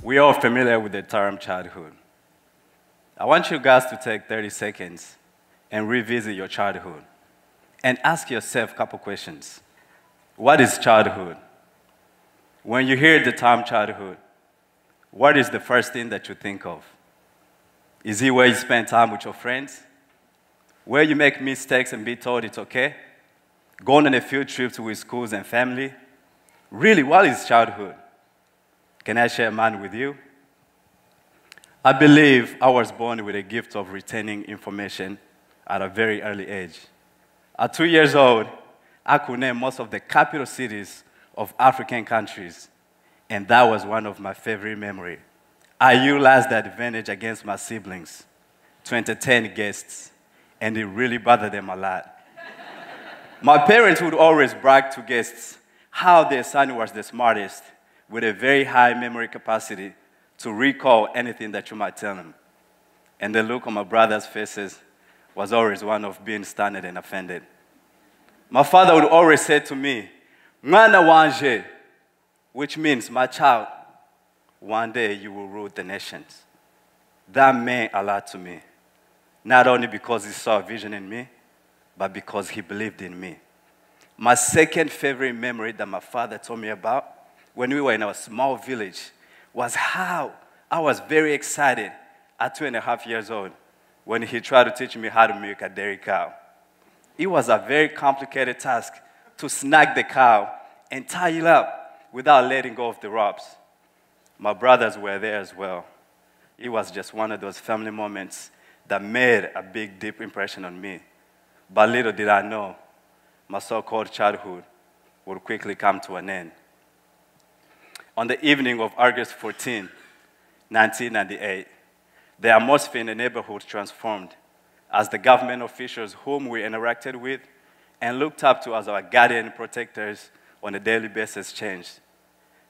We are familiar with the term childhood. I want you guys to take 30 seconds and revisit your childhood and ask yourself a couple questions. What is childhood? When you hear the term childhood, what is the first thing that you think of? Is it where you spend time with your friends? Where you make mistakes and be told it's okay? Going on a field trip with schools and family? Really, what is childhood? Can I share mine with you? I believe I was born with a gift of retaining information at a very early age. At 2 years old, I could name most of the capital cities of African countries, and that was one of my favorite memories. I utilized that advantage against my siblings to entertain guests, and it really bothered them a lot. My parents would always brag to guests how their son was the smartest, with a very high memory capacity to recall anything that you might tell them. And the look on my brothers' faces was always one of being stunned and offended. My father would always say to me, "Mwana wanje," which means, "My child, one day you will rule the nations." That meant a lot to me, not only because he saw a vision in me, but because he believed in me. My second favorite memory that my father told me about when we were in our small village was how I was very excited at 2.5 years old when he tried to teach me how to milk a dairy cow. It was a very complicated task to snag the cow and tie it up without letting go of the ropes. My brothers were there as well. It was just one of those family moments that made a big, deep impression on me. But little did I know, my so-called childhood would quickly come to an end. On the evening of August 14, 1998, the atmosphere in the neighborhood transformed as the government officials whom we interacted with and looked up to as our guardian protectors on a daily basis changed.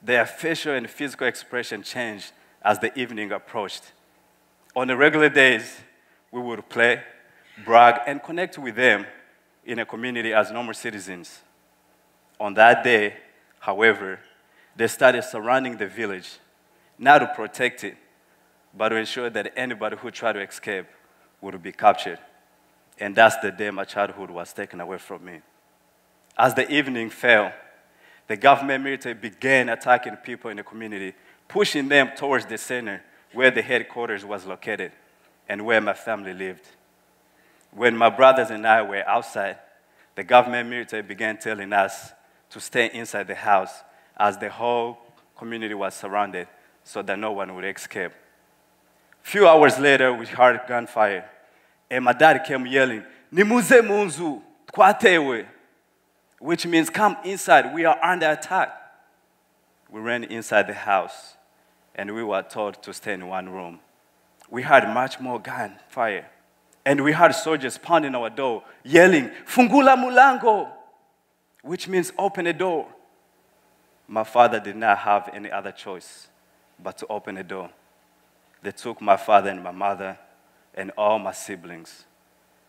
Their facial and physical expression changed as the evening approached. On the regular days, we would play, brag, and connect with them in a community as normal citizens. On that day, however, they started surrounding the village, not to protect it, but to ensure that anybody who tried to escape would be captured. And that's the day my childhood was taken away from me. As the evening fell, the government military began attacking people in the community, pushing them towards the center where the headquarters was located and where my family lived. When my brothers and I were outside, the government military began telling us to stay inside the house as the whole community was surrounded so that no one would escape. A few hours later, we heard gunfire, and my dad came yelling, "Nimuze munzu, twatewe," which means, "Come inside, we are under attack." We ran inside the house, and we were told to stay in one room. We heard much more gunfire, and we heard soldiers pounding our door, yelling, "Fungula mulango," which means open the door. My father did not have any other choice but to open the door. They took my father and my mother and all my siblings,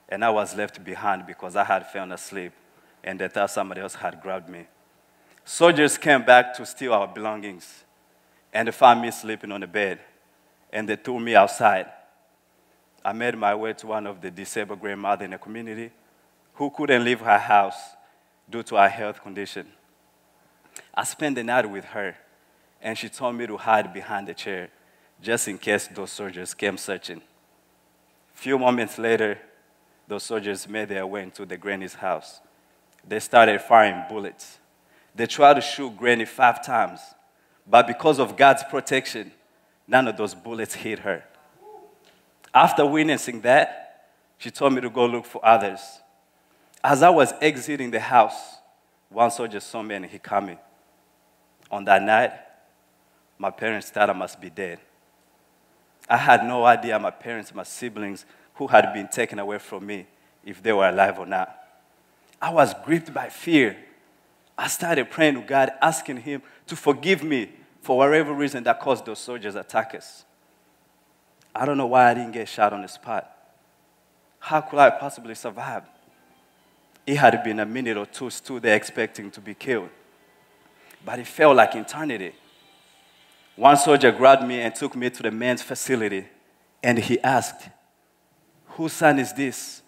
and I was left behind because I had fallen asleep, and they thought somebody else had grabbed me. Soldiers came back to steal our belongings, and they found me sleeping on the bed, and they threw me outside. I made my way to one of the disabled grandmothers in the community who couldn't leave her house due to her health condition. I spent the night with her, and she told me to hide behind the chair just in case those soldiers came searching. A few moments later, those soldiers made their way into the granny's house. They started firing bullets. They tried to shoot Granny 5 times, but because of God's protection, none of those bullets hit her. After witnessing that, she told me to go look for others. As I was exiting the house, one soldier saw me and he caught me. On that night, my parents thought I must be dead. I had no idea my parents, my siblings, who had been taken away from me, if they were alive or not. I was gripped by fear. I started praying to God, asking him to forgive me for whatever reason that caused those soldiers to attack us. I don't know why I didn't get shot on the spot. How could I possibly survive? It had been a minute or two stood there expecting to be killed. But it felt like eternity. One soldier grabbed me and took me to the men's facility, and he asked, "Whose son is this?"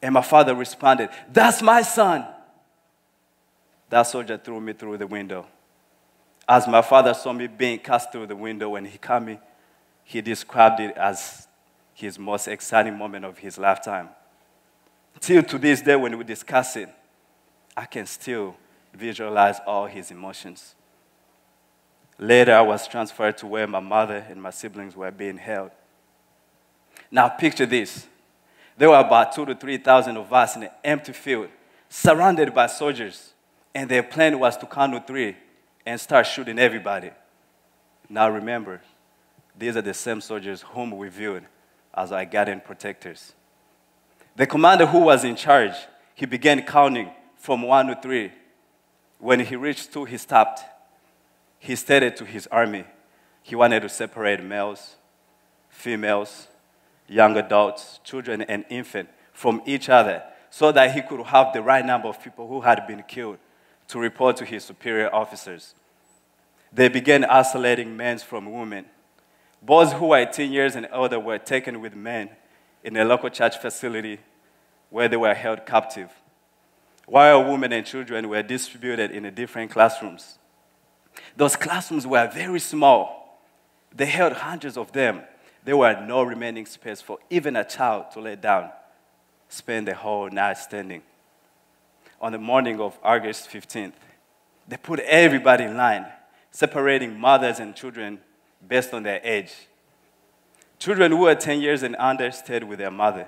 And my father responded, "That's my son." That soldier threw me through the window. As my father saw me being cast through the window when he caught me, he described it as his most exciting moment of his lifetime. Till to this day, when we discuss it, I can still visualize all his emotions. Later, I was transferred to where my mother and my siblings were being held. Now, picture this. There were about 2,000 to 3,000 of us in an empty field, surrounded by soldiers, and their plan was to count to 3 and start shooting everybody. Now, remember, these are the same soldiers whom we viewed as our guardian protectors. The commander who was in charge, he began counting from 1 to 3. When he reached 2, he stopped. He stated to his army he wanted to separate males, females, young adults, children, and infants from each other so that he could have the right number of people who had been killed to report to his superior officers. They began isolating men from women. Boys who were 18 years and older were taken with men in a local church facility where they were held captive, while women and children were distributed in different classrooms. Those classrooms were very small. They held hundreds of them. There were no remaining space for even a child to lay down, spend the whole night standing. On the morning of August 15th, they put everybody in line, separating mothers and children based on their age. Children who were 10 years and under stayed with their mother.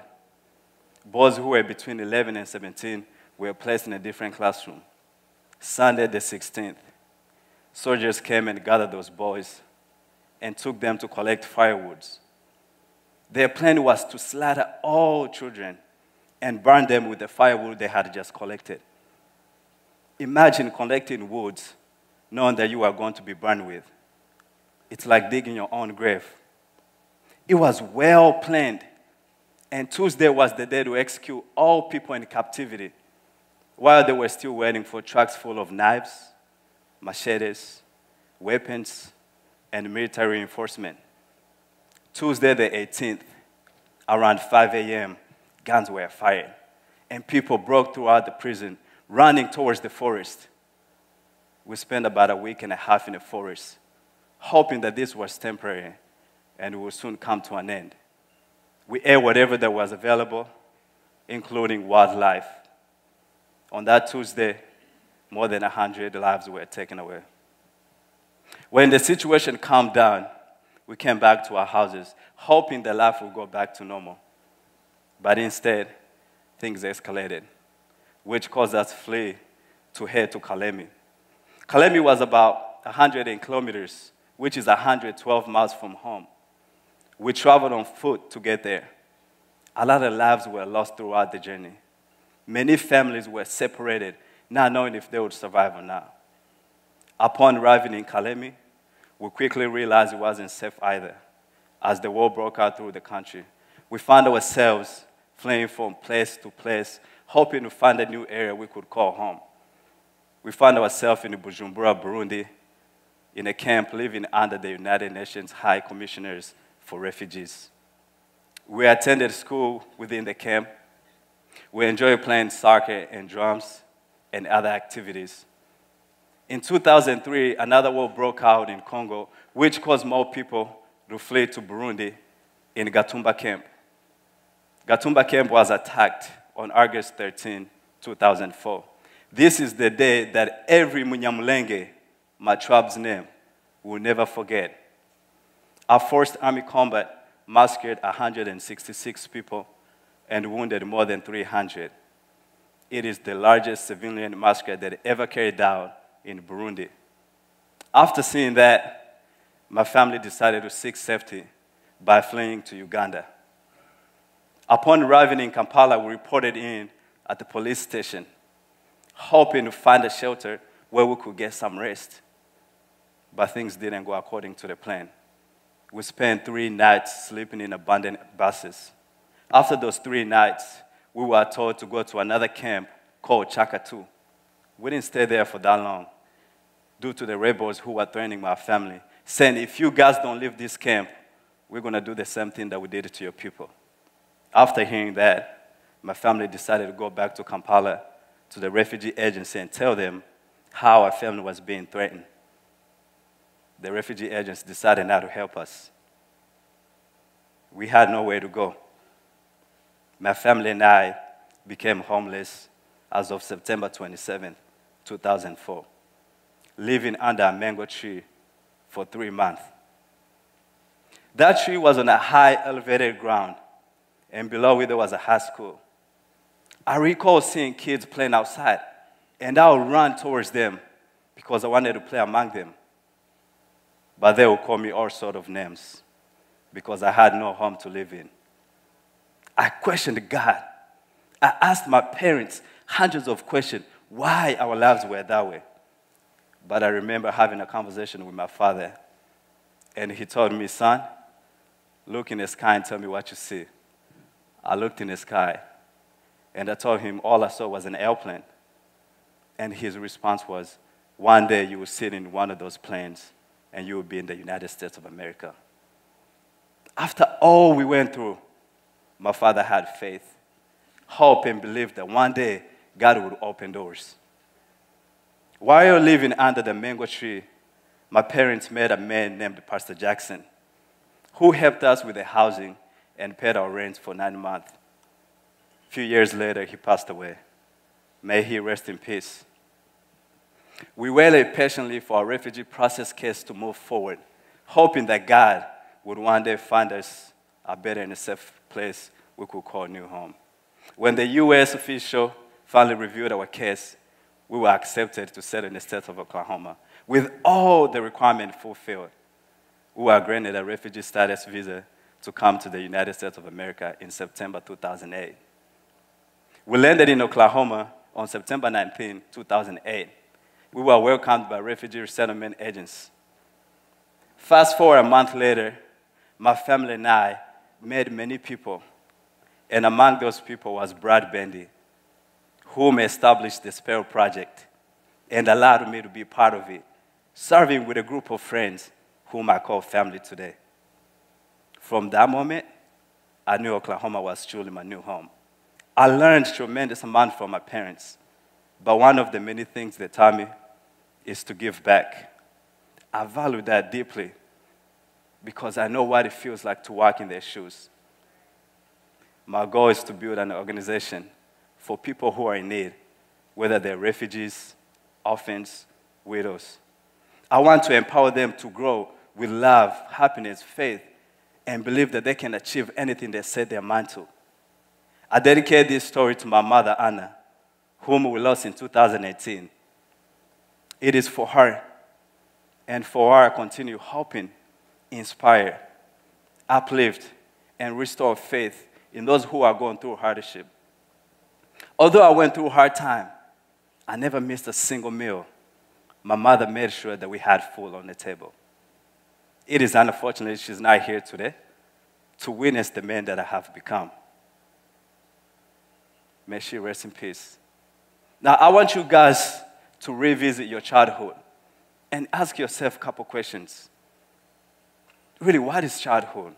Boys who were between 11 and 17 were placed in a different classroom. Sunday the 16th, soldiers came and gathered those boys and took them to collect firewoods. Their plan was to slaughter all children and burn them with the firewood they had just collected. Imagine collecting woods knowing that you are going to be burned with. It's like digging your own grave. It was well planned, and Tuesday was the day to execute all people in captivity while they were still waiting for trucks full of knives, machetes, weapons, and military reinforcement. Tuesday the 18th, around 5 a.m., guns were fired, and people broke throughout the prison, running towards the forest. We spent about a week and a half in the forest, hoping that this was temporary and would soon come to an end. We ate whatever that was available, including wildlife. On that Tuesday, more than 100 lives were taken away. When the situation calmed down, we came back to our houses, hoping that life would go back to normal. But instead, things escalated, which caused us to flee to head to Kalemi. Kalemi was about 100 kilometers, which is 112 miles from home. We traveled on foot to get there. A lot of lives were lost throughout the journey. Many families were separated, not knowing if they would survive or not. Upon arriving in Kalemi, we quickly realized it wasn't safe either. As the war broke out through the country, we found ourselves fleeing from place to place, hoping to find a new area we could call home. We found ourselves in Bujumbura, Burundi, in a camp living under the United Nations High Commissioners for Refugees. We attended school within the camp. We enjoyed playing soccer and drums and other activities. In 2003, another war broke out in Congo, which caused more people to flee to Burundi in Gatumba camp. Gatumba camp was attacked on August 13, 2004. This is the day that every Munyamulenge, my tribe's name, will never forget. Our forced army combat massacred 166 people and wounded more than 300. It is the largest civilian massacre that ever carried out in Burundi. After seeing that, my family decided to seek safety by fleeing to Uganda. Upon arriving in Kampala, we reported in at the police station, hoping to find a shelter where we could get some rest. But things didn't go according to the plan. We spent 3 nights sleeping in abandoned buses. After those 3 nights, we were told to go to another camp called Chaka 2. We didn't stay there for that long due to the rebels who were threatening my family saying, if you guys don't leave this camp, we're going to do the same thing that we did to your people. After hearing that, my family decided to go back to Kampala, to the refugee agency, and tell them how our family was being threatened. The refugee agents decided not to help us. We had nowhere to go. My family and I became homeless as of September 27, 2004, living under a mango tree for 3 months. That tree was on a high elevated ground, and below it there was a high school. I recall seeing kids playing outside, and I would run towards them because I wanted to play among them. But they would call me all sorts of names because I had no home to live in. I questioned God. I asked my parents hundreds of questions why our lives were that way. But I remember having a conversation with my father, and he told me, son, look in the sky and tell me what you see. I looked in the sky, and I told him all I saw was an airplane. And his response was, one day you will sit in one of those planes, and you will be in the United States of America. After all we went through, my father had faith, hope, and belief that one day God would open doors. While living under the mango tree, my parents met a man named Pastor Jackson, who helped us with the housing and paid our rent for 9 months. A few years later, he passed away. May he rest in peace. We waited patiently for our refugee process case to move forward, hoping that God would one day find us a better and a safe place we could call new home. When the U.S. official finally reviewed our case, we were accepted to settle in the state of Oklahoma. With all the requirements fulfilled, we were granted a refugee status visa to come to the United States of America in September 2008. We landed in Oklahoma on September 19, 2008. We were welcomed by refugee resettlement agents. Fast forward a month later, my family and I met many people, and among those people was Brad Bendy, whom established the Spero Project and allowed me to be part of it, serving with a group of friends whom I call family today. From that moment, I knew Oklahoma was truly my new home. I learned a tremendous amount from my parents, but one of the many things they taught me is to give back. I value that deeply because I know what it feels like to walk in their shoes. My goal is to build an organization for people who are in need, whether they're refugees, orphans, widows. I want to empower them to grow with love, happiness, faith, and believe that they can achieve anything they set their mind to. I dedicate this story to my mother, Anna, whom we lost in 2018. It is for her, and for her I continue hoping, inspire, uplift, and restore faith in those who are going through hardship. Although I went through a hard time, I never missed a single meal. My mother made sure that we had food on the table. It is unfortunate she's not here today to witness the man that I have become. May she rest in peace. Now, I want you guys to revisit your childhood and ask yourself a couple questions. Really, what is childhood?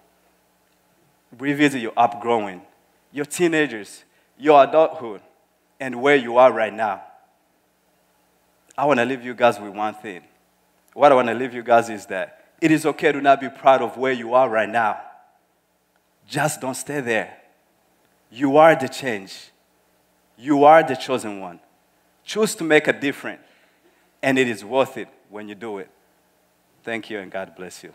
Revisit your upgrowing, your teenagers, your adulthood, and where you are right now. I want to leave you guys with one thing. What I want to leave you guys is that it is okay to not be proud of where you are right now. Just don't stay there. You are the change. You are the chosen one. Choose to make a difference, and it is worth it when you do it. Thank you, and God bless you.